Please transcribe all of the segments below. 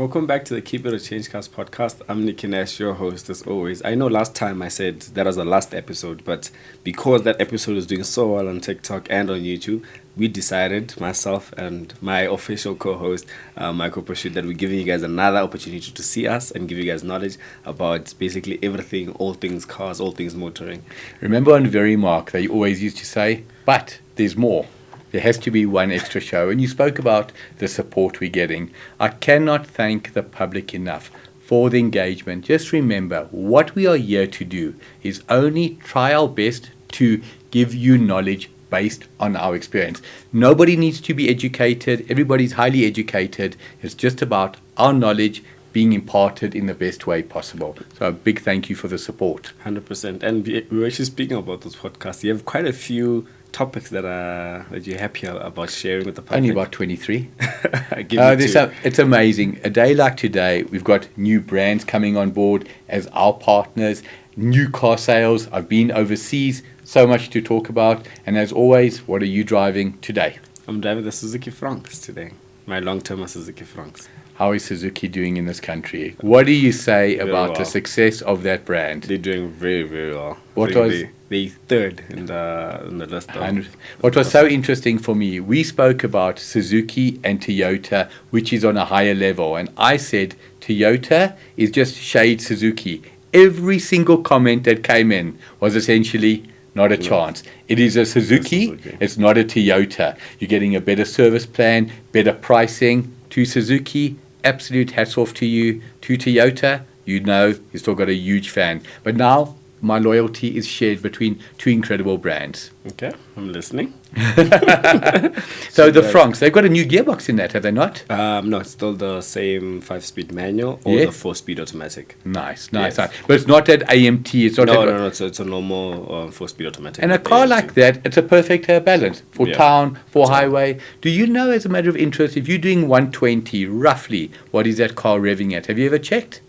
Welcome back to the Keep It or Change Cars podcast. I'm Nissen, your host as always. I know last time I said that was the last episode, but because that episode is doing so well on TikTok and on YouTube, we decided, myself and my official co-host, Michael Pursuit, that we're giving you guys another opportunity to see us and give you guys knowledge about basically everything, all things cars, all things motoring. Remember on Very Mark, they always used to say, but there's more. There has to be one extra show. And you spoke about the support we're getting. I cannot thank the public enough for the engagement. Just remember, what we are here to do is only try our best to give you knowledge based on our experience. Nobody needs to be educated. Everybody's highly educated. It's just about our knowledge being imparted in the best way possible. So a big thank you for the support. 100%. And we were actually speaking about this podcast. You have quite a few topics that you're happy about sharing with the public. Only about 23. It's amazing. A day like today, we've got new brands coming on board as our partners, new car sales. I've been overseas, so much to talk about. And as always, what are you driving today? I'm driving the Suzuki Franks today. My long-term Suzuki Franks. How is Suzuki doing in this country? What do you say about the success of that brand? They're doing very, very well. They third in the list. What was so interesting for me, we spoke about Suzuki and Toyota, which is on a higher level. And I said Toyota is just shade Suzuki. Every single comment that came in was essentially not a chance. It is a Suzuki. It's not a Toyota. You're getting a better service plan, better pricing. To Suzuki, absolute hats off to you. To Toyota, you know you still got a huge fan. But now my loyalty is shared between two incredible brands. Okay, I'm listening. So the Franks, they've got a new gearbox in that, have they not? No, it's still the same 5-speed manual or the 4-speed automatic. Nice. But it's not that AMT. It's not no. It's a normal 4-speed automatic. And a car like that, it's a perfect balance for town, for highway. Do you know, as a matter of interest, if you're doing 120, roughly, what is that car revving at? Have you ever checked?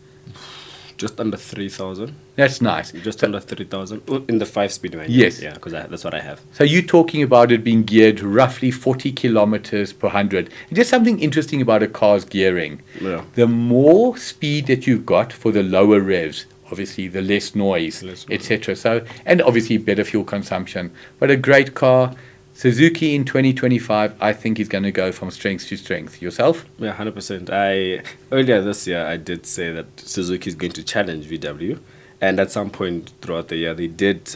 Just under 3,000. That's nice. Just under 3,000 in the 5-speed manual. Yes. Yeah, because that's what I have. So you're talking about it being geared roughly 40 kilometers per 100. And just something interesting about a car's gearing. Yeah. The more speed that you've got for the lower revs, obviously the less noise, etc. So, and obviously better fuel consumption. But a great car. Suzuki in 2025, I think, is going to go from strength to strength. Yourself? Yeah, 100%. Earlier this year, I did say that Suzuki is going to challenge VW. And at some point throughout the year, they did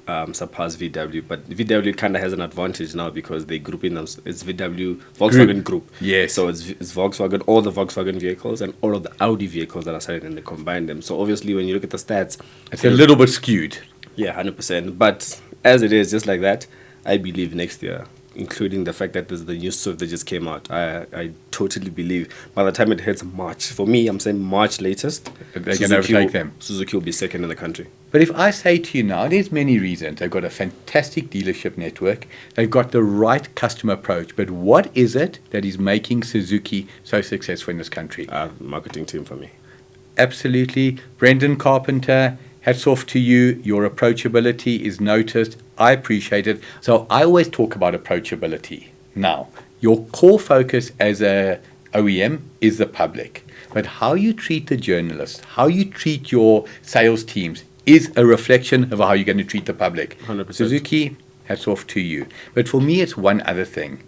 surpass VW. But VW kind of has an advantage now because they group in them. It's VW Volkswagen Group. Yes. So it's Volkswagen, all the Volkswagen vehicles and all of the Audi vehicles that are selling, and they combine them. So obviously, when you look at the stats, it's a little bit skewed. Yeah, 100%. But as it is, just like that, I believe next year, including the fact that there's the new Swift that just came out, I totally believe by the time it hits March, for me, I'm saying March latest, they can overtake them. Suzuki will be second in the country. But if I say to you now, there's many reasons. They've got a fantastic dealership network. They've got the right customer approach. But what is it that is making Suzuki so successful in this country? Marketing team for me. Absolutely. Brendan Carpenter, hats off to you. Your approachability is noticed. I appreciate it. So I always talk about approachability. Now, your core focus as a OEM is the public. But how you treat the journalists, how you treat your sales teams is a reflection of how you're going to treat the public. 100%. Suzuki, hats off to you. But for me, it's one other thing.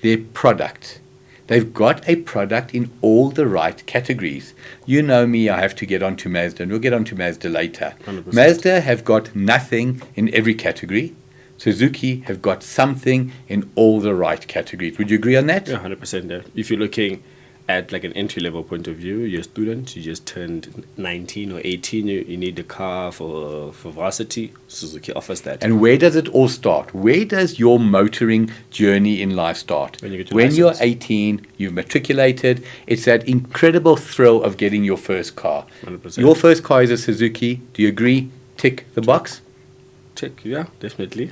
Their product. They've got a product in all the right categories. You know me, I have to get onto Mazda, and we'll get onto Mazda later. 100%. Mazda have got nothing in every category. Suzuki have got something in all the right categories. Would you agree on that? Yeah, 100%. Yeah. If you're looking at like an entry-level point of view, you're a student, you just turned 19 or 18, you need a car for varsity, Suzuki offers that. And where does it all start? Where does your motoring journey in life start? When you're 18, you've matriculated, it's that incredible thrill of getting your first car. 100%. Your first car is a Suzuki. Do you agree? Tick the box? Tick, yeah, definitely.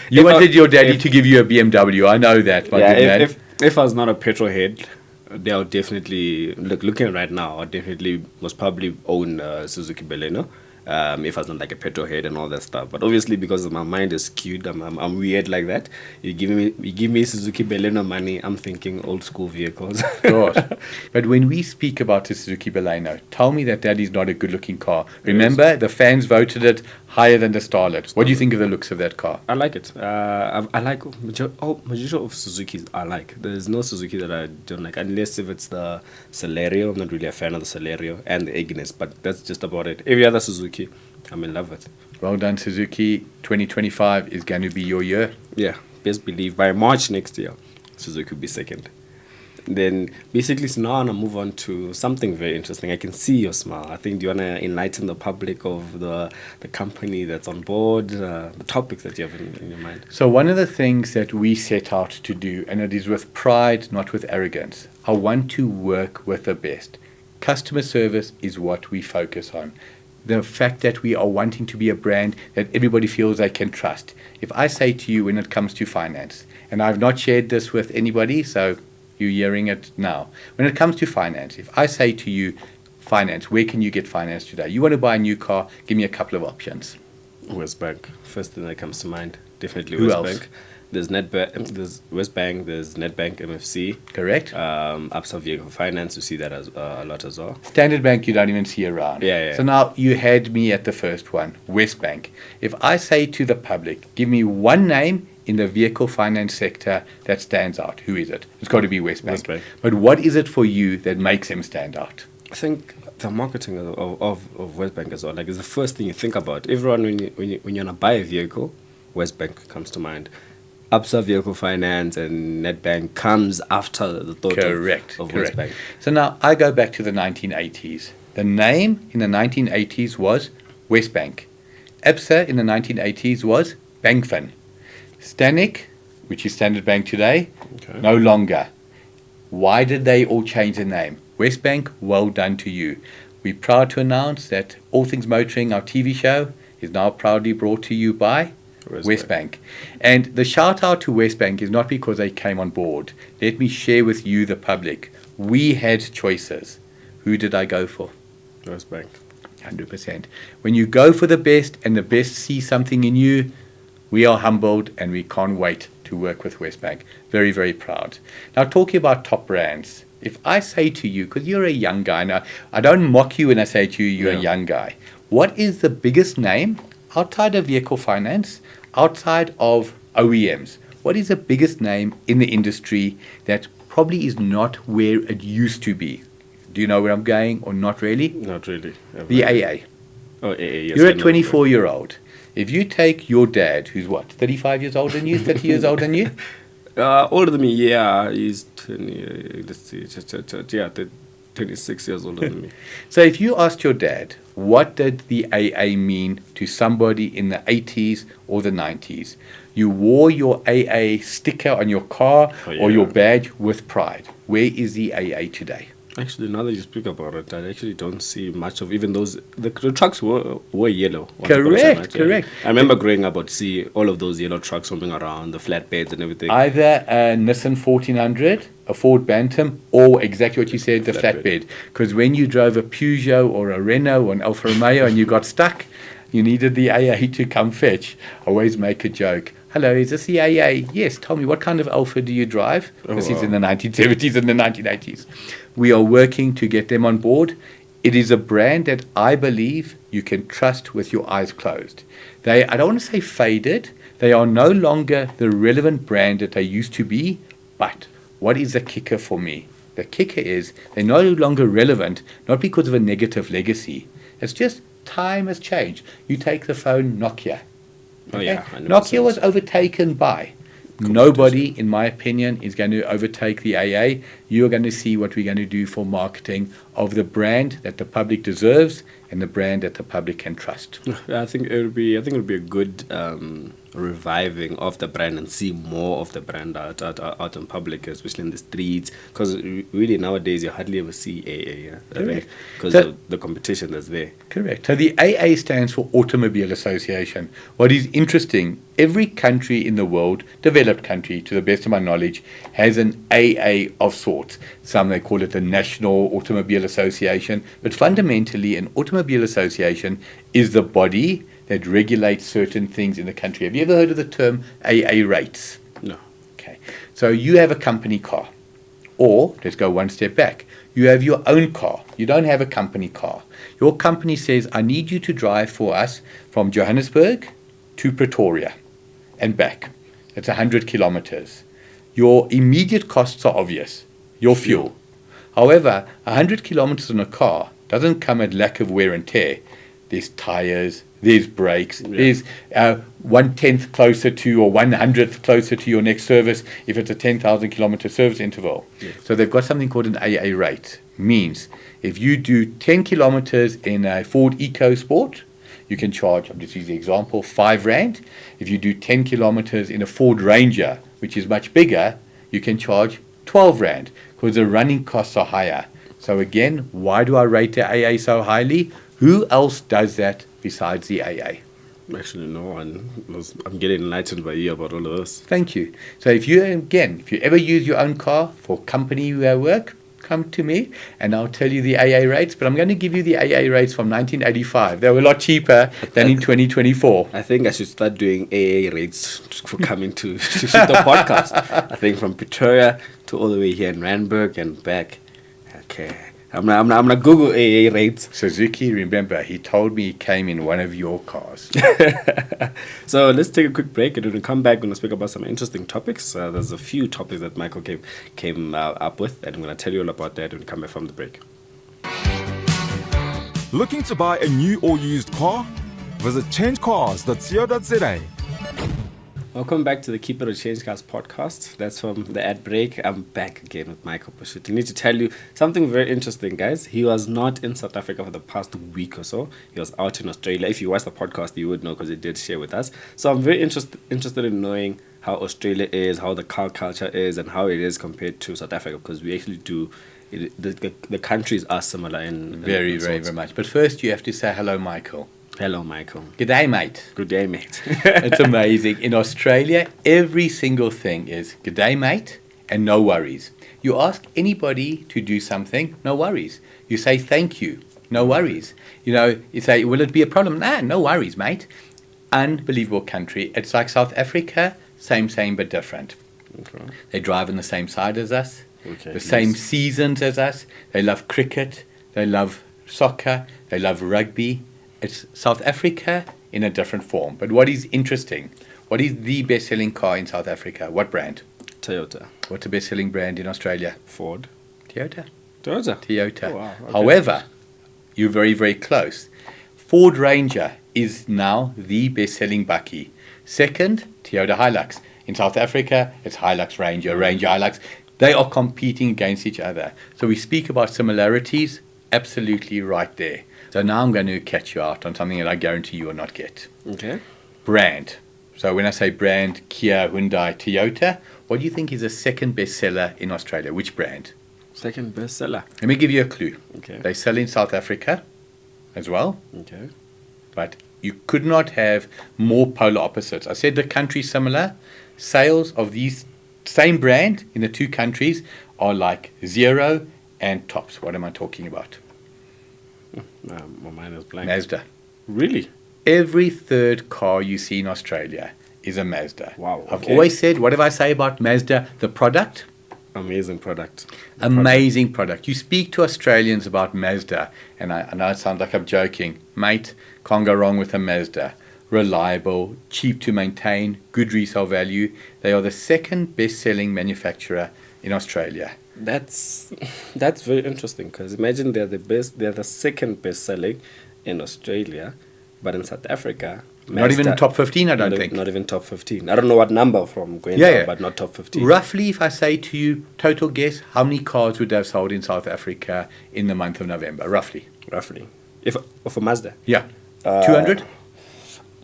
You wanted your daddy to give you a BMW, I know that. Yeah, if I was not a petrol head, they would definitely, looking right now, I definitely most probably own Suzuki Baleno. if I was not like a petrol head and all that stuff. But obviously, because my mind is skewed, I'm weird like that. You give me Suzuki Baleno money, I'm thinking old school vehicles. Gosh. But when we speak about the Suzuki Baleno, tell me that is not a good-looking car. Remember, the fans voted it higher than the Starlet. What do you think of the looks of that car? I like it. I like majority of Suzukis. I like. There's no Suzuki that I don't like, unless if it's the Celerio. I'm not really a fan of the Celerio and the Ignis, but that's just about it. Every other Suzuki, I'm in love with. Well done, Suzuki. 2025 is going to be your year. Yeah, best believe by March next year, Suzuki will be second. Then basically, so now I want to move on to something very interesting. I can see your smile. I think, do you want to enlighten the public of the company that's on board, the topics that you have in your mind? So one of the things that we set out to do, and it is with pride, not with arrogance, I want to work with the best. Customer service is what we focus on. The fact that we are wanting to be a brand that everybody feels they can trust. If I say to you when it comes to finance, and I've not shared this with anybody, so you're hearing it now. When it comes to finance, if I say to you, finance, where can you get finance today? You want to buy a new car, give me a couple of options. Wesbank, first thing that comes to mind. Definitely Who Wesbank. else? There's there's Wesbank, there's Nedbank MFC. Correct? Absa Vehicle Finance, you see that as a lot as well. Standard Bank you don't even see around. Yeah. So now you had me at the first one, Wesbank. If I say to the public, give me one name in the vehicle finance sector that stands out, who is it? It's got to be Wesbank. Wesbank. But what is it for you that makes them stand out? I think the marketing of Wesbank as well, like, is the first thing you think about. Everyone, when you want to buy a vehicle, Wesbank comes to mind. Absa Vehicle Finance and Nedbank comes after the thought Correct. of Wesbank. So now I go back to the 1980s. The name in the 1980s was Wesbank. Absa in the 1980s was Bankfin. Stanik, which is Standard Bank today, no longer. Why did they all change the name? Wesbank, well done to you. We're proud to announce that All Things Motoring, our TV show, is now proudly brought to you by Wesbank. And the shout out to Wesbank is not because they came on board. Let me share with you, the public. We had choices. Who did I go for? Wesbank. 100%. When you go for the best and the best see something in you, we are humbled and we can't wait to work with Wesbank. Very, very proud. Now, talking about top brands, if I say to you, because you're a young guy, now I don't mock you when I say to you, you're a young guy. What is the biggest name outside of vehicle finance, outside of OEMs? What is the biggest name in the industry that probably is not where it used to be? Do you know where I'm going or not really? Not really. The AA. Oh, AA, yes. You're a 24-year-old. If you take your dad, who's what, 35 years older than you, 30 years older than you? Older than me, yeah. He's 20, let's see, 26 years older than me. So if you asked your dad, what did the AA mean to somebody in the 80s or the 90s? You wore your AA sticker on your car or your badge with pride. Where is the AA today? Actually, now that you speak about it, I actually don't see much of even those. The trucks were yellow. Correct. I remember growing up, I'd see all of those yellow trucks roaming around, the flatbeds and everything. Either a Nissen 1400, a Ford Bantam, or exactly what you said, the flatbed. Because when you drove a Peugeot or a Renault or an Alfa Romeo and you got stuck, you needed the AA to come fetch. I always make a joke. Hello, is this the AA? Yes, tell me, what kind of Alfa do you drive? This is in the 1970s and the 1980s. We are working to get them on board. It is a brand that I believe you can trust with your eyes closed. I don't want to say faded. They are no longer the relevant brand that they used to be. But what is the kicker for me? The kicker is they're no longer relevant, not because of a negative legacy. It's just time has changed. You take the phone Nokia. Oh, yeah. 100%. Nokia was overtaken by. Nobody, in my opinion, is going to overtake the AA. You're going to see what we're going to do for marketing of the brand that the public deserves and the brand that the public can trust. I think it would be a good reviving of the brand and see more of the brand out in public, especially in the streets? Because really nowadays you hardly ever see AA, Correct. because So- of the competition that's there. Correct. So the AA stands for Automobile Association. What is interesting, every country in the world, developed country to the best of my knowledge, has an AA of sorts. Some they call it the National Automobile Association, but fundamentally an automobile association is the body that regulates certain things in the country. Have you ever heard of the term AA rates? No. Okay. So you have a company car, or let's go one step back. You have your own car. You don't have a company car. Your company says, I need you to drive for us from Johannesburg to Pretoria and back. That's 100 kilometers. Your immediate costs are obvious. Your fuel. However, 100 kilometers on a car doesn't come at lack of wear and tear. There's tires, there's brakes, there's 1/10 closer to or 100th closer to your next service if it's a 10,000 kilometer service interval. So they've got something called an AA rate. Means if you do 10 kilometers in a Ford EcoSport, you can charge, I'm just using the example, R5. If you do 10 kilometers in a Ford Ranger, which is much bigger, you can charge R12 because the running costs are higher. So again, why do I rate the AA so highly? Who else does that besides the AA? Actually, no one. I'm getting enlightened by you about all of this. Thank you. So if you ever use your own car for company work, come to me and I'll tell you the AA rates. But I'm going to give you the AA rates from 1985. They were a lot cheaper than in 2024. I think I should start doing AA rates for coming to shoot the podcast. I think from Pretoria to all the way here in Randburg and back. Okay. I'm gonna Google AA rates. Suzuki, remember, he told me he came in one of your cars. So let's take a quick break, and when we come back, we're gonna speak about some interesting topics. There's a few topics that Michael came up with, and I'm gonna tell you all about that when we come back from the break. Looking to buy a new or used car? Visit changecars.co.za. Welcome back to the Keep It or Change Cars podcast. That's from the ad break. I'm back again with Michael Pashut. I need to tell you something very interesting, guys. He was not in South Africa for the past week or so. He was out in Australia. If you watch the podcast, you would know because he did share with us. So I'm very interested in knowing how Australia is, how the car culture is, and how it is compared to South Africa, because we actually do. The countries are similar in Very, in very, sorts. very much. But first you have to say hello, Michael. Hello, Michael. G'day, mate. Good day, mate. It's amazing. In Australia, every single thing is g'day, mate, and no worries. You ask anybody to do something, no worries. You say thank you, no worries. You say, will it be a problem? Nah, no worries, mate. Unbelievable country. It's like South Africa, same, but different. Okay. They drive on the same side as us, Okay, the same yes. seasons as us. They love cricket, they love soccer, they love rugby. It's South Africa in a different form. But what is interesting, what is the best-selling car in South Africa? What brand? Toyota. What's the best-selling brand in Australia? Ford. Toyota. Toyota. Oh, wow. Okay. However, you're very, very close. Ford Ranger is now the best-selling bakkie. Second, Toyota Hilux. In South Africa, it's Hilux Ranger, Ranger Hilux. They are competing against each other. So we speak about similarities, absolutely right there. So now I'm going to catch you out on something that I guarantee you will not get. Okay. Brand. So when I say brand, Kia, Hyundai, Toyota, what do you think is the second bestseller in Australia? Which brand? Second bestseller. Let me give you a clue. Okay. They sell in South Africa as well, Okay. but you could not have more polar opposites. I said the country's similar. Sales of these same brand in the two countries are like zero and tops. What am I talking about? My mind is blank. Mazda. Really? Every third car you see in Australia is a Mazda. Wow, I've okay. always said, what do I say about Mazda? The product? Amazing product. Amazing product. You speak to Australians about Mazda, and I know it sounds like I'm joking. Mate, can't go wrong with a Mazda. Reliable, cheap to maintain, good resale value. They are the second best-selling manufacturer in Australia. That's very interesting, because imagine they're the second best selling in Australia, but in South Africa, Not even Mazda- top 15, I don't think. Not even top 15. I don't know what number from going Yeah, down, yeah. but not top 15. Roughly, if I say to you, total guess, how many cars would they have sold in South Africa in the month of November? Roughly. Roughly. If of a Mazda. Yeah. Uh, 200?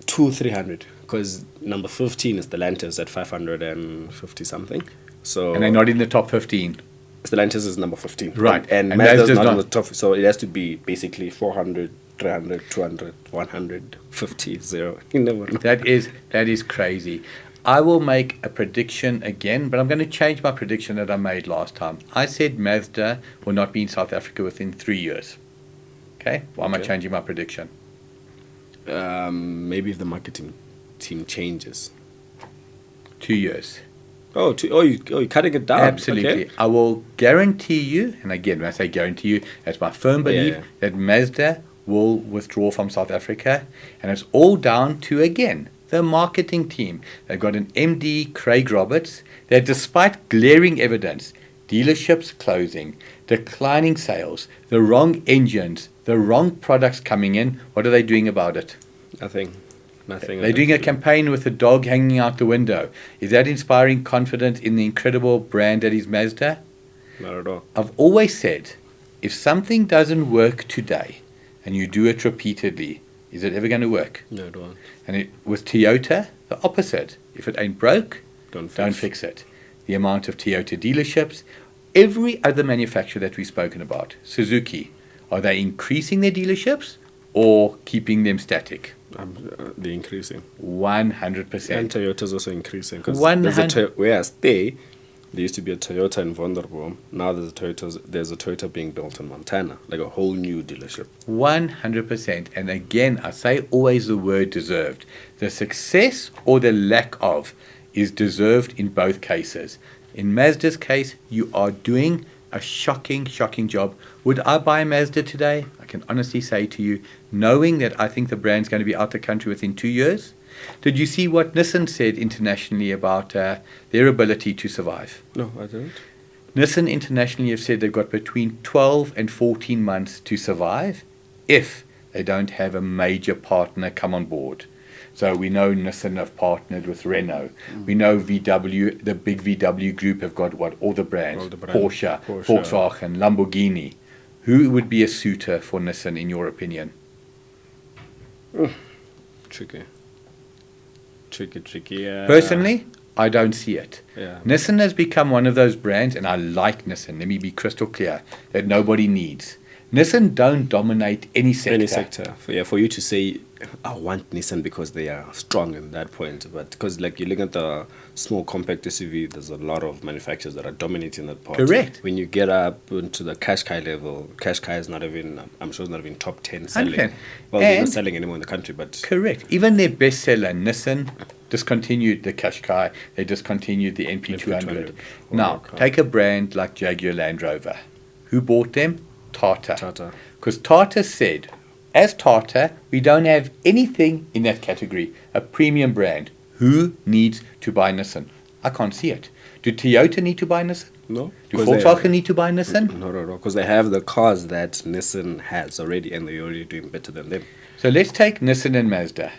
200-300. because number 15 is Stellantis at 550 something. So And they're not in the top 15. Stellantis is number 15. Right. And And Mazda's Mazda's not not. in the top. So it has to be basically 400, 300, 200, 100, 50, 0. You never know. That is crazy. I will make a prediction again, but I'm going to change my prediction that I made last time. I said Mazda will not be in South Africa within 3 years. Okay? Why am I Okay. changing my prediction? Maybe if the marketing team changes. 2 years. You're cutting it down. Absolutely. Okay. I will guarantee you, and again, when I say guarantee you, that's my firm belief Yeah. that Mazda will withdraw from South Africa. And it's all down to, again, the marketing team. They've got an MD, Craig Roberts, that despite glaring evidence, dealerships closing, declining sales, the wrong engines, the wrong products coming in, what are they doing about it? Nothing. They're doing a campaign with a dog hanging out the window. Is that inspiring confidence in the incredible brand that is Mazda? Not at all. I've always said, if something doesn't work today and you do it repeatedly, is it ever going to work? No, it won't. And with Toyota, the opposite. If it ain't broke, Don't don't fix it. The amount of Toyota dealerships, every other manufacturer that we've spoken about, Suzuki, are they increasing their dealerships or keeping them static? They're increasing. 100%. And Toyota's also increasing. Because 100 whereas there used to be a Toyota in Wonderboom. Now there's a Toyota being built in Montana. Like a whole new dealership. 100%. And again, I say always the word deserved. The success or the lack of is deserved in both cases. In Mazda's case, you are doing a shocking job. Would I buy a Mazda today? I can honestly say to you, knowing that I think the brand's going to be out the country within 2 years. Did you see what Nissen said internationally about their ability to survive? No, I don't. Nissen internationally have said they've got between 12 and 14 months to survive if they don't have a major partner come on board. So we know Nissen have partnered with Renault. We know VW, the big VW group have got what? All the brands. Porsche, Volkswagen, Lamborghini. Who would be a suitor for Nissen in your opinion? Tricky. Yeah. Personally, I don't see it. Yeah. Nissen has become one of those brands, and I like Nissen, let me be crystal clear, that nobody needs. Nissan don't dominate any sector. Any sector. For you to say, I want Nissan because they are strong in that point. But because like you look at the small compact SUV, there's a lot of manufacturers that are dominating that part. Correct. When you get up into the Qashqai level, Qashqai is not even, I'm sure it's not even top 10 selling. 100%. Well, they're not And- selling anymore in the country, but Correct. Even their bestseller, Nissan, discontinued the Qashqai. They discontinued the NP200. Now, car. take a brand like Jaguar Land Rover. Who bought them? Tata. Tata. Because Tata said, as Tata, we don't have anything in that category, a premium brand. Who needs to buy Nissan? I can't see it. Do Toyota need to buy Nissan? no. Do Volkswagen need to buy Nissan? No, because they have the cars that Nissan has already, and they're already doing better than them. So let's take Nissan and Mazda.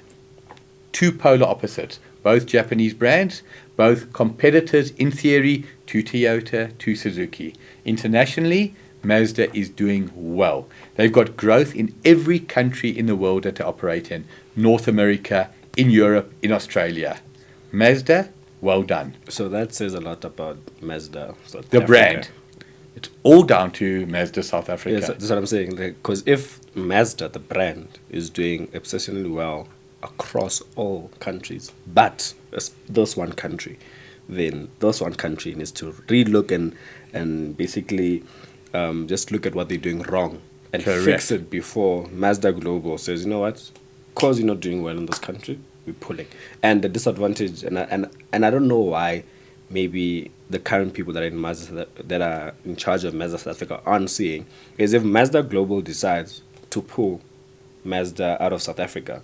Two polar opposites. Both Japanese brands, both competitors in theory to Toyota, to Suzuki. Internationally, Mazda is doing well. They've got growth in every country in the world that they operate in. North America, in Europe, in Australia. Mazda, well done. So that says a lot about Mazda. South The Africa. brand. It's all down to Mazda South Africa. Yes, that's what I'm saying. Because if Mazda, the brand, is doing exceptionally well across all countries, but this one country, then this one country needs to relook and basically just look at what they're doing wrong and Correct. fix it before Mazda Global says, you know what, because you're not doing well in this country, we're pulling. And the disadvantage, and I don't know why maybe the current people that are in Mazda that are in charge of Mazda South Africa aren't seeing, is if Mazda Global decides to pull Mazda out of South Africa,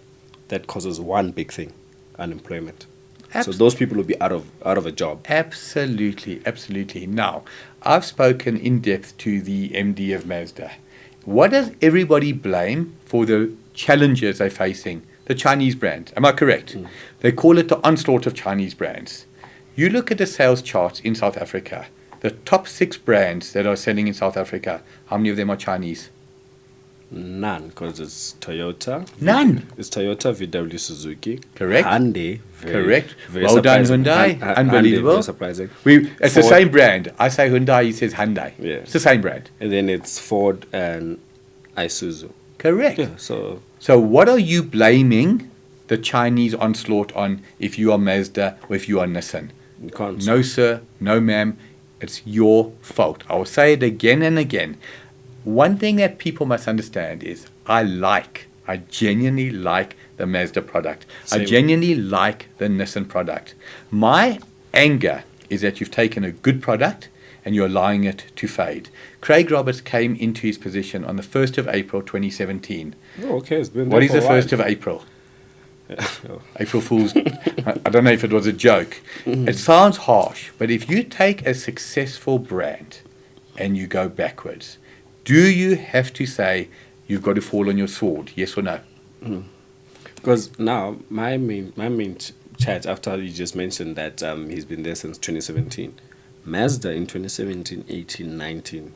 that causes one big thing: unemployment. So those people will be out of a job. Absolutely, absolutely. Now, I've spoken in depth to the MD of Mazda. What does everybody blame for the challenges they're facing? The Chinese brands. Am I correct? They call it the onslaught of Chinese brands. You look at the sales charts in South Africa, the top 6 brands that are selling in South Africa, how many of them are Chinese? None, because it's Toyota. None. It's Toyota, VW, Suzuki. Correct. Hyundai. Correct. Very Well done, surprising. Hyundai. Hyundai, Unbelievable. very surprising. It's the Ford. same brand. I say Hyundai, he says Hyundai. Yeah. It's the same brand. And then it's Ford and Isuzu. Correct. Yeah, so So what are you blaming the Chinese onslaught on if you are Mazda or if you are Nissen? you can't. No, sir. No, ma'am. It's your fault. I will say it again and again. One thing that people must understand is I genuinely like the Mazda product. I Same. genuinely like the Nissan product. My anger is that you've taken a good product and you're allowing it to fade. Craig Roberts came into his position on the 1st of April 2017. Oh, okay, it's been What there is for the a while. 1st of April? Oh. April Fool's. I don't know if it was a joke. It sounds harsh, but if you take a successful brand and you go backwards, do you have to say you've got to fall on your sword? Yes or no? Because now my main chat after you just mentioned that he's been there since 2017. Mazda in 2017, 18, 19.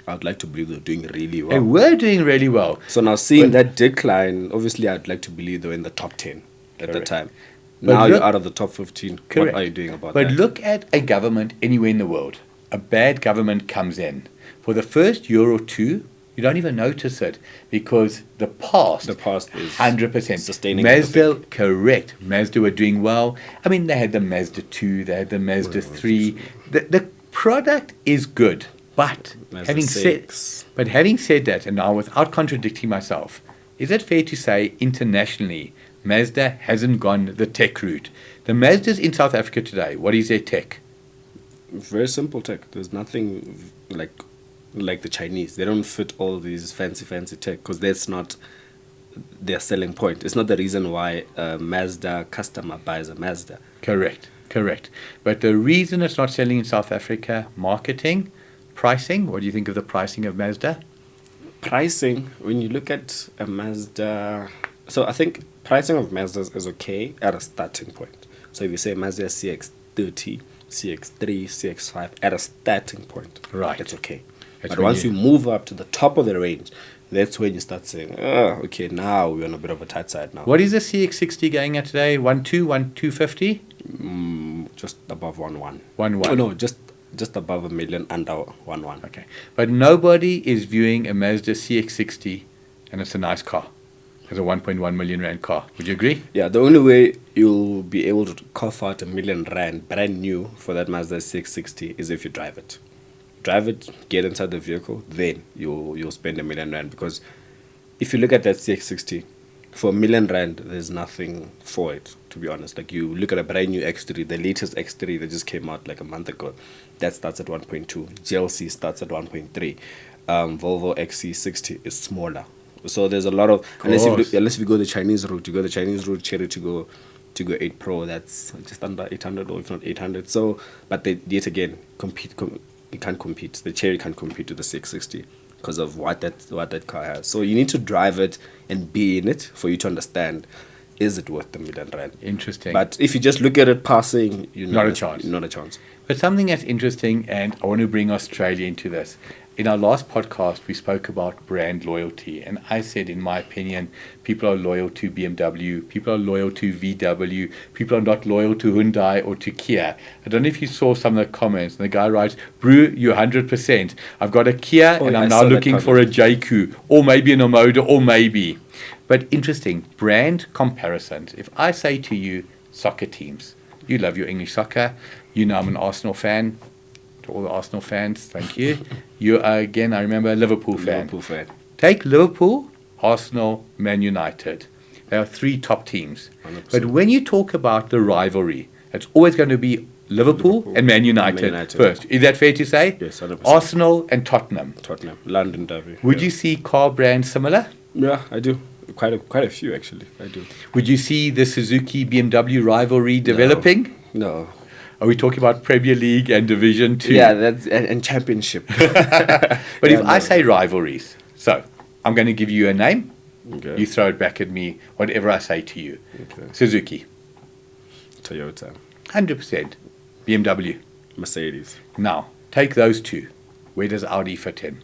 I would like to believe they're doing really well. They were doing really well. So now seeing But- that decline, obviously I'd like to believe they were in the top 10 at the Correct. time. But Now look- you're out of the top 15. Correct. What are you doing about But that? look at a government anywhere in the world. A bad government comes in. For the first year or two, you don't even notice it because the past is 100%. sustaining Mazda, correct. Mazda were doing well. I mean, they had the Mazda 2, they had the Mazda 3. The product is good. But Mazda having 6. said that, and now without contradicting myself, is it fair to say internationally Mazda hasn't gone the tech route? The Mazdas in South Africa today, what is their tech? Very simple tech. There's nothing like the Chinese. They don't fit all these fancy tech because that's not their selling point. It's not the reason why a Mazda customer buys a Mazda. Correct. But the reason it's not selling in South Africa, marketing, pricing, what do you think of the pricing of Mazda? Pricing, when you look at a Mazda, so I think pricing of Mazdas is okay at a starting point. So if you say Mazda CX-30, CX-3, CX-5 at a starting point, Right. it's okay. That's But when once you move up to the top of the range, that's when you start saying, oh, okay, now we're on a bit of a tight side now. What is the CX-60 going at today? 1.2, 1.250? Just above 1.1. 1.1. Oh, no, just above a million, under 1.1. Okay. But nobody is viewing a Mazda CX-60 and it's a nice car. It's a 1.1 million rand car. Would you agree? Yeah, the only way you'll be able to cough out R1 million brand new for that Mazda 660 is if you drive it. Drive it, get inside the vehicle, then you'll spend R1 million because if you look at that 660, for R1 million, there's nothing for it, to be honest. Like you look at a brand new X3, the latest X3 that just came out like a month ago, that starts at 1.2. GLC starts at 1.3. Volvo XC60 is smaller. So there's a lot of unless you go the Chinese route, Cherry to go 8 Pro, that's just under 800 or if not 800. So, but they yet again you can't compete. The Cherry can't compete with the 660 because of what that car has. So you need to drive it and be in it for you to understand, is it worth R1 million? Interesting. But if you just look at it passing, Not a chance. Not a chance. But something that's interesting, and I want to bring Australia into this. In our last podcast, we spoke about brand loyalty. And I said, in my opinion, people are loyal to BMW, people are loyal to VW, people are not loyal to Hyundai or to Kia. I don't know if you saw some of the comments. And the guy writes, Brew, you're 100%. I've got a Kia and I'm now looking for a JQ, or maybe an Omoda, or maybe. But interesting, brand comparisons. If I say to you, soccer teams, you love your English soccer, you know I'm an Arsenal fan. To all the Arsenal fans, thank you. You are, again, I remember, a Liverpool fan. Take Liverpool, Arsenal, Man United. There are 3 top teams. 100%. But when you talk about the rivalry, it's always going to be Liverpool and Man United first. Is that fair to say? Yes, 100%. Arsenal and Tottenham. London derby. Would you see car brands similar? Yeah, I do. Quite a few actually. I do. Would you see the Suzuki BMW rivalry developing? No. Are we talking about Premier League and Division 2? Yeah, that's and championship. But if I say rivalries, so I'm going to give you a name. Okay. You throw it back at me, whatever I say to you. Okay. Suzuki, Toyota, 100%. BMW. Mercedes, Now, take those 2. Where does Audi fit in?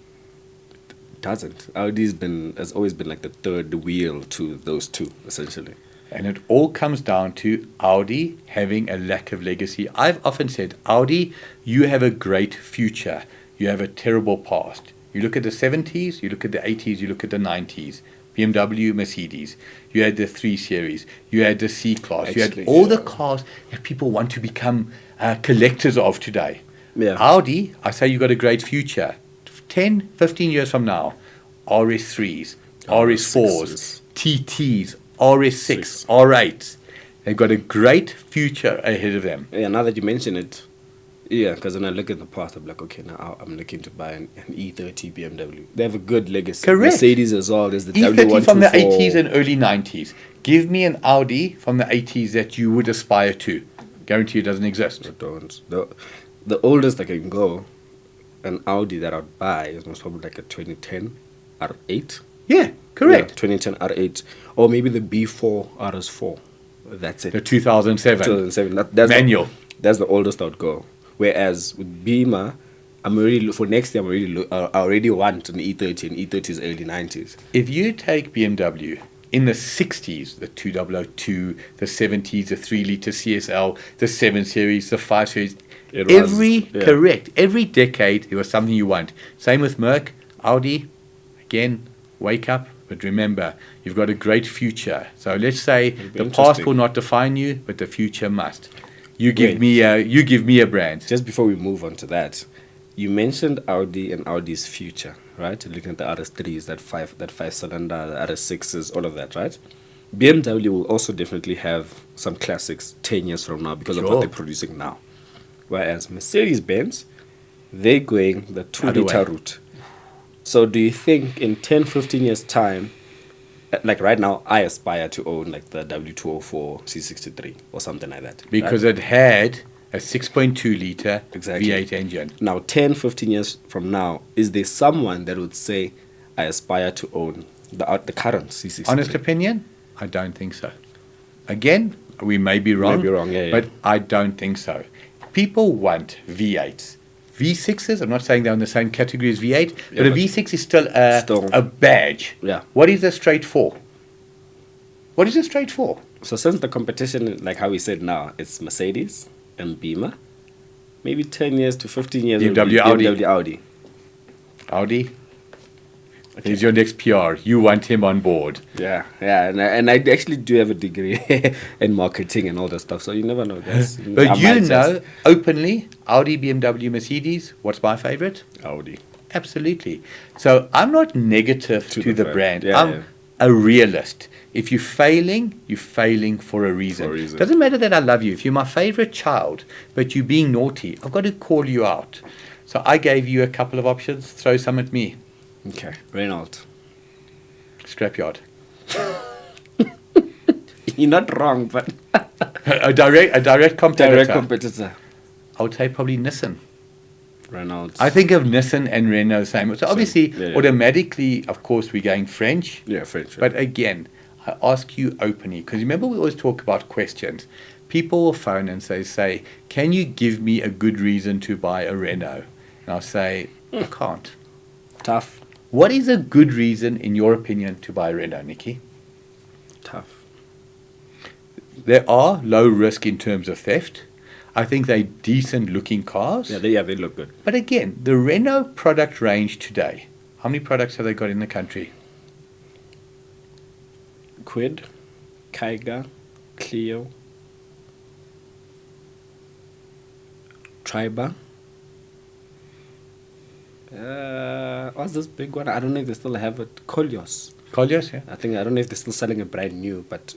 doesn't. Has always been like the third wheel to those two, essentially. And it all comes down to Audi having a lack of legacy. I've often said, Audi, you have a great future. You have a terrible past. You look at the 70s, you look at the 80s, you look at the 90s. BMW, Mercedes. You had the 3 Series. You had the C-Class. You had all the cars that people want to become collectors of today. Yeah. Audi, I say you've got a great future. 10, 15 years from now, RS3s, RS4s, TTs, RS6, R8s. They've got a great future ahead of them. Yeah, now that you mention it, yeah, because when I look at the past, I'm like, okay, now I'm looking to buy an E30 BMW. They have a good legacy. Correct. Mercedes as well. There's the E30 W124. from the 80s and early 90s. Give me an Audi from the 80s that you would aspire to. Guarantee it doesn't exist. I don't. The oldest I can go, an Audi that I'd buy is most probably like a 2010 R8. Yeah, correct. Yeah, 2010 R8. Or maybe the B4 RS4. That's it. The 2007. 2007. That's Manual. That's the oldest I'd go. Whereas with Beamer, for next year, I already want an E30, and E30 is early 90s. If you take BMW in the 60s, the 2002, the 70s, the 3-litre CSL, the 7 Series, the 5 Series, correct, every decade there was something you want. Same with Merc, Audi, again, wake up, but remember, you've got a great future. So let's say the past will not define you, but the future must. You give me a brand. Just before we move on to that, you mentioned Audi and Audi's future, right? Looking at the RS3s, that five cylinder, the RS6s, all of that, right? BMW will also definitely have some classics 10 years from now because of what they're producing now. Whereas Mercedes-Benz, they're going the 2-liter route. So do you think in 10, 15 years' time, like right now, I aspire to own like the W204 C63 or something like that. Because it had a 6.2 litre Exactly. V8 engine. Now, 10, 15 years from now, is there someone that would say, I aspire to own the current C63? Honest opinion? I don't think so. Again, we may be wrong. But I don't think so. People want V8s. V6s, I'm not saying they're in the same category as V8, but a V6 is still a badge. Yeah. What is a straight for? What is a straight for? So since the competition, like how we said now, it's Mercedes and Beamer, maybe 10 years to 15 years BMW, Audi. Audi? Okay. Here's your next PR. You want him on board. Yeah, and I actually do have a degree in marketing and all that stuff, so you never know, guys. But openly, Audi, BMW, Mercedes, what's my favorite? Audi. Absolutely. So I'm not negative to the brand. I'm a realist. If you're failing for a reason. Doesn't matter that I love you. If you're my favorite child, but you're being naughty, I've got to call you out. So I gave you a couple of options. Throw some at me. Okay. Renault. Scrapyard. You're not wrong, but a direct competitor. Direct competitor. I would say probably Nissen. Renault. I think of Nissen and Renault same. So obviously, automatically, of course, we're going French. Yeah, French. But again, I ask you openly, because remember we always talk about questions. People will phone and say, can you give me a good reason to buy a Renault? And I'll say, I can't. Tough. What is a good reason, in your opinion, to buy a Renault, Nikki? Tough. They are low risk in terms of theft. I think they're decent looking cars. Yeah, they look good. But again, the Renault product range today, how many products have they got in the country? Quid, Kaiga, Clio, Triba. What's this big one? I don't know if they still have it. Koleos, yeah. I don't know if they're still selling it brand new, but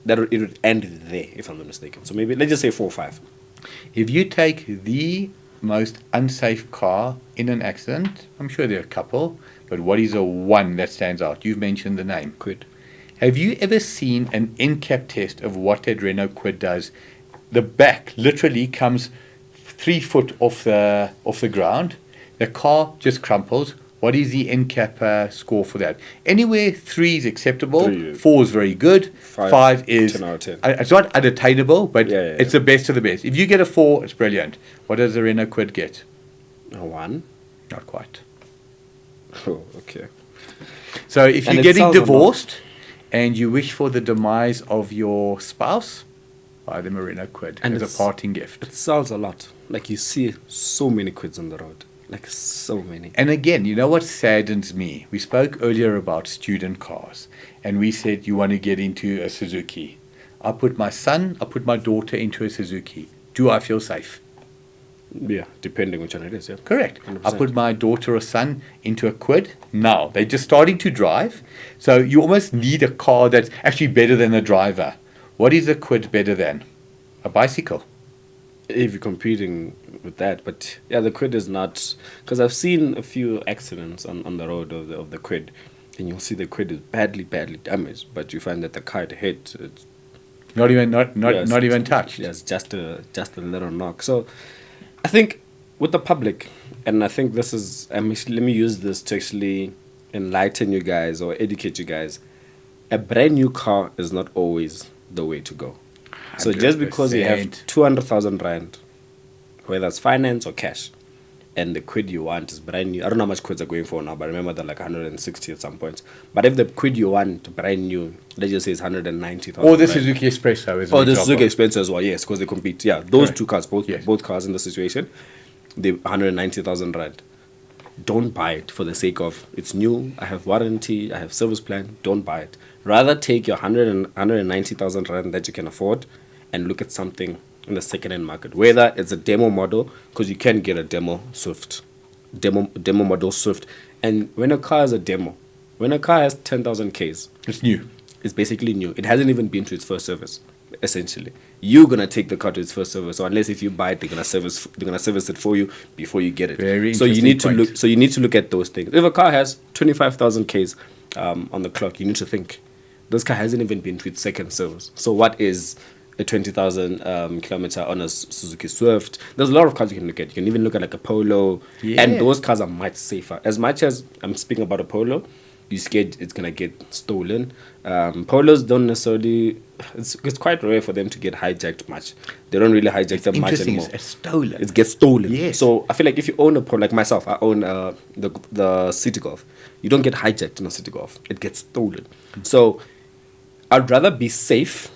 it would end there, if I'm not mistaken. So maybe, let's just say 4 or 5. If you take the most unsafe car in an accident, I'm sure there are a couple, but what is a one that stands out? You've mentioned the name. Quid. Have you ever seen an in-cab test of what that Renault Quid does? The back literally comes 3 foot off the ground. The car just crumples. What is the in-cap score for that? Anywhere 3 is acceptable. 4 is very good. 5 is 10 out of 10. It's not unattainable, but it's the best of the best. If you get a 4, it's brilliant. What does the Renault Quid get? A 1? Not quite. Oh, okay. So if And you're it getting sells a lot. divorced and you wish for the demise of your spouse, buy them a Renault Quid And as a it's- parting gift. It sells a lot. Like you see so many quids on the road. Like so many. And again, you know what saddens me? We spoke earlier about student cars, and we said you want to get into a Suzuki. I put my daughter into a Suzuki. Do I feel safe? Yeah, depending which one it is, yeah. Correct. 100%. I put my daughter or son into a Quid. Now, they're just starting to drive, so you almost need a car that's actually better than a driver. What is a Quid better than? A bicycle. If you're competing with that, but yeah, the quid is not, because I've seen a few accidents on the road of the quid, and you'll see the quid is badly damaged, but you find that the car it hit, it's Not even touched. yes, just a little knock. So I think with the public, and I think this is, let me use this to actually enlighten you guys or educate you guys. A brand new car is not always the way to go. So just because you have 100%. 200,000 rand, whether it's finance or cash, and the quid you want is brand new. I don't know how much quids are going for now, but I remember they're like 160 at some point. But if the quid you want brand new, let's just say it's 190,000. Or the rand. Suzuki Espresso is Or an the example. Suzuki expenses as well, yes, because they compete. Yeah, those Correct. two cars, Yes. both cars in the situation, they 190,000 rand. Don't buy it for the sake of it's new, I have warranty, I have service plan. Don't buy it. Rather take your 190,000 rand that you can afford and look at something in the second-hand market. Whether it's a demo model, because you can get a demo model Swift. And when a car is a demo, when a car has 10,000 Ks, It's new. it's basically new. It hasn't even been to its first service, essentially. You're gonna take the car to its first service, or unless if you buy it, they're gonna service it for you before you get it. Very so you interesting need to point. look. So you need to look at those things. If a car has 25,000 Ks on the clock, you need to think this car hasn't even been to its second service. So what is a 20,000 kilometer on a Suzuki Swift? There's a lot of cars you can look at. You can even look at like a Polo, Yeah. and those cars are much safer. As much as I'm speaking about a Polo, you're scared it's gonna get stolen. Polos don't necessarily. It's quite rare for them to get hijacked much. They don't really hijack them much Interesting. anymore. It's stolen. It gets stolen. Yes. So I feel like if you own a Polo, like myself, I own the City Golf. You don't get hijacked in a City Golf. It gets stolen. So I'd rather be safe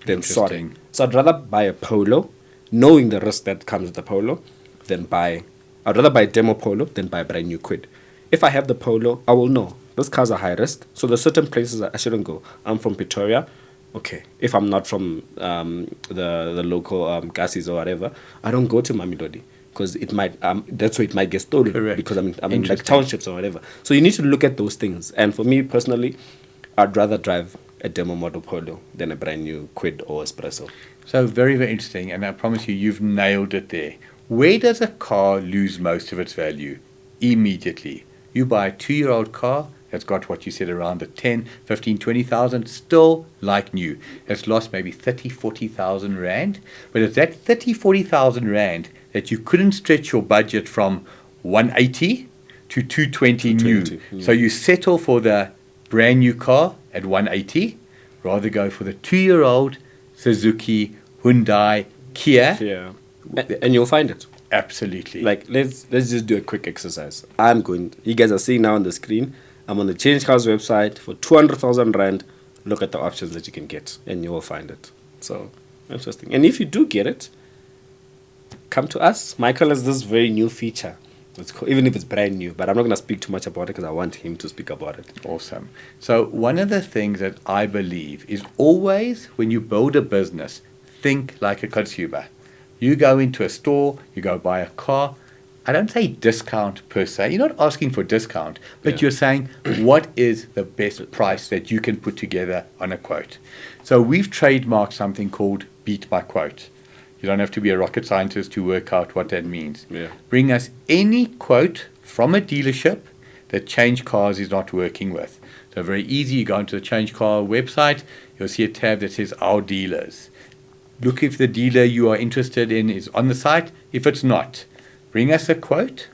than sorry. Interesting. So I'd rather buy a Polo, knowing the risk that comes with the Polo, I'd rather buy a demo Polo than buy a brand new quid. If I have the Polo, I will know those cars are high risk. So there's certain places I shouldn't go. I'm from Pretoria. Okay. If I'm not from the local gases or whatever, I don't go to Mamelodi because it might that's where it might get stolen. Correct. Because I'm in like Interesting. townships or whatever. So you need to look at those things. And for me personally, I'd rather drive a demo model Polo than a brand new quid or espresso. So very, very interesting, and I promise you've nailed it there. Where does a car lose most of its value? Immediately. You buy a 2-year-old car that's got what you said around the 10, 15, 20,000, still like new. It's lost maybe 30, 40,000 rand, but it's that 30, 40,000 rand that you couldn't stretch your budget from 180 to 220 new. 220, yeah. So you settle for the brand new car at 180, rather go for the 2-year-old Suzuki, Hyundai, Kia. Yeah. And you'll find it. Absolutely. Like let's just do a quick exercise. You guys are seeing now on the screen, I'm on the Change Cars website for 200,000 rand. Look at the options that you can get and you will find it. So interesting. And if you do get it, come to us. Michael has this very new feature. Even if it's brand new, but I'm not going to speak too much about it because I want him to speak about it. Awesome. So one of the things that I believe is always when you build a business, think like a consumer. You go into a store, you go buy a car. I don't say discount per se. You're not asking for discount, but Yeah. you're saying what is the best price that you can put together on a quote. So we've trademarked something called Beat by Quote. You don't have to be a rocket scientist to work out what that means. Yeah. Bring us any quote from a dealership that Change Cars is not working with. So very easy, you go into the Change Car website, you'll see a tab that says Our Dealers. Look if the dealer you are interested in is on the site. If it's not, bring us a quote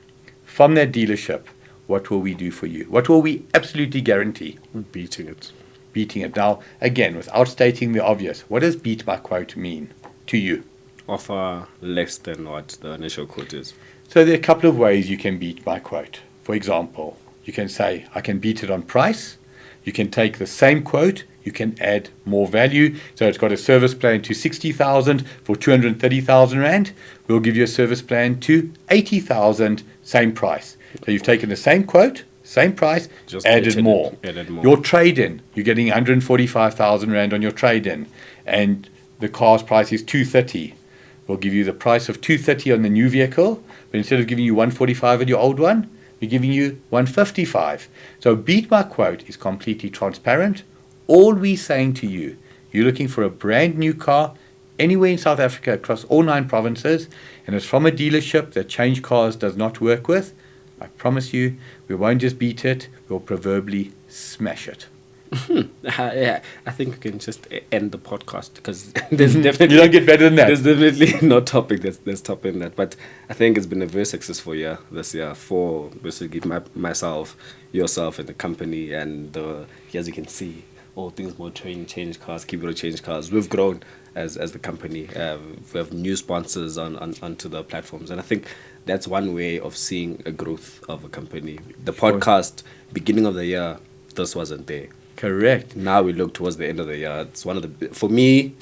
from that dealership. What will we do for you? What will we absolutely guarantee? Beating it. Beating it. Now, again, without stating the obvious, what does beat by quote mean to you? Offer less than what the initial quote is. So there are a couple of ways you can beat by quote. For example, You can say, I can beat it on price. You can take the same quote. You can add more value. So it's got a service plan to 60,000 for 230,000 Rand. We'll give you a service plan to 80,000, same price. So you've taken the same quote, same price, Just added more. added more. Your trade-in, you're getting 145,000 Rand on your trade-in. And the car's price is 230. We'll give you the price of 230 on the new vehicle, but instead of giving you 145 on your old one, we're giving you 155. So Beat My Quote is completely transparent. All we're saying to you, you're looking for a brand new car anywhere in South Africa across all 9 provinces, and it's from a dealership that ChangeCars does not work with. I promise you, we won't just beat it, we'll proverbially smash it. Yeah, I think we can just end the podcast because there's definitely You don't get better than that. There's definitely no topic that's topping that. But I think it's been a very successful year this year for basically myself, yourself, and the company. And as you can see, all things motoring, change cars, keep it change cars. We've grown as the company. We have new sponsors onto the platforms, and I think that's one way of seeing a growth of a company. The podcast, beginning of the year, this wasn't there. Correct. Now we look towards the end of the year. It's one of the, for me,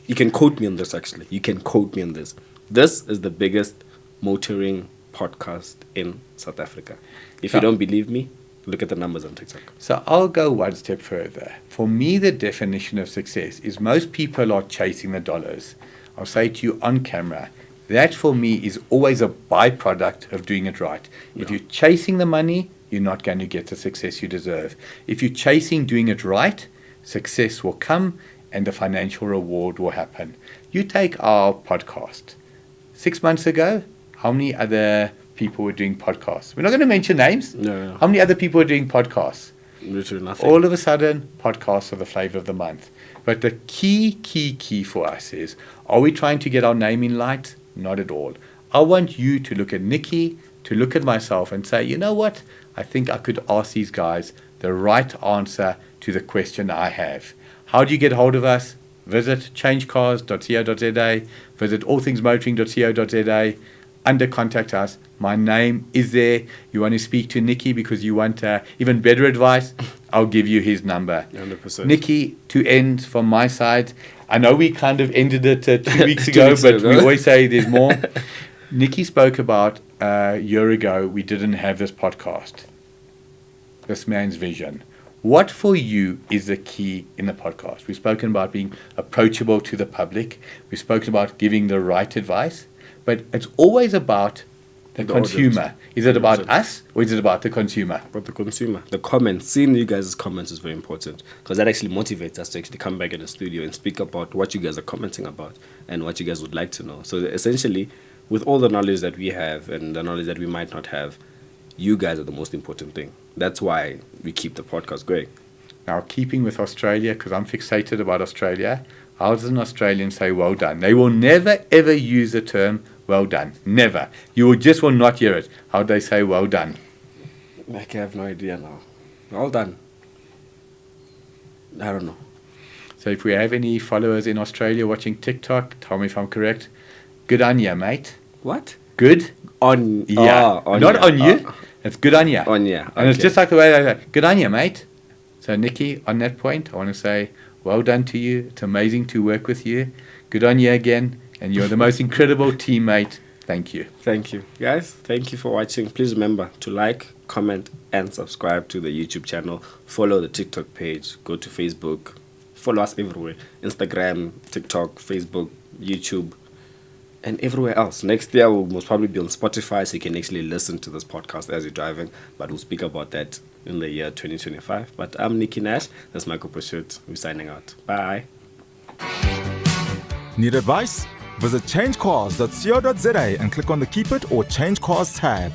you can quote me on this actually. You can quote me on this. This is the biggest motoring podcast in South Africa. If you don't believe me, look at the numbers on TikTok. So I'll go one step further. For me, the definition of success is most people are chasing the dollars. I'll say to you on camera, that for me is always a byproduct of doing it right. If you're chasing the money, you're not going to get the success you deserve. If you're chasing doing it right, success will come and the financial reward will happen. You take our podcast. 6 months ago, how many other people were doing podcasts? We're not going to mention names. No. How many other people were doing podcasts? Literally nothing. All of a sudden, podcasts are the flavor of the month. But the key for us is, are we trying to get our name in light? Not at all. I want you to look at Nikki, to look at myself and say, you know what? I think I could ask these guys the right answer to the question I have. How do you get hold of us? Visit changecars.co.za, visit allthingsmotoring.co.za, under contact us. My name is there. You want to speak to Nikki because you want even better advice? I'll give you his number. 100%. Nikki, to end from my side, I know we kind of ended it 2 weeks 2 ago, weeks but ago. we always say there's more. Nikki spoke about a year ago we didn't have this podcast. This man's vision. What for you is the key in the podcast? We've spoken about being approachable to the public. We've spoken about giving the right advice. But it's always about the consumer. audience. Is it about us or is it about the consumer? But the consumer, the comments, seeing you guys' comments is very important because that actually motivates us to actually come back in the studio and speak about what you guys are commenting about and what you guys would like to know. So essentially, with all the knowledge that we have and the knowledge that we might not have, you guys are the most important thing. That's why we keep the podcast going. Now, keeping with Australia, because I'm fixated about Australia, how does an Australian say well done? They will never, ever use the term well done. Never. You will not hear it. How do they say well done? Like, I have no idea now. Well done. I don't know. So if we have any followers in Australia watching TikTok, tell me if I'm correct. Good on ya, mate. What? Good? On Yeah. on Not ya. on you. It's good on ya. On ya. And it's Okay. just like the way they say, good on ya, mate. So, Nikki, on that point, I want to say, well done to you. It's amazing to work with you. Good on you again. And you're the most incredible teammate. Thank you. Thank you. Guys, thank you for watching. Please remember to like, comment, and subscribe to the YouTube channel. Follow the TikTok page. Go to Facebook. Follow us everywhere. Instagram, TikTok, Facebook, YouTube, and everywhere else. Next year, we'll most probably be on Spotify, so you can actually listen to this podcast as you're driving. But we'll speak about that in the year 2025. But I'm Nicky Nash. That's Michael Pursuit. We're signing out. Bye. Need advice? Visit changecars.co.za and click on the Keep It or Change Cars tab.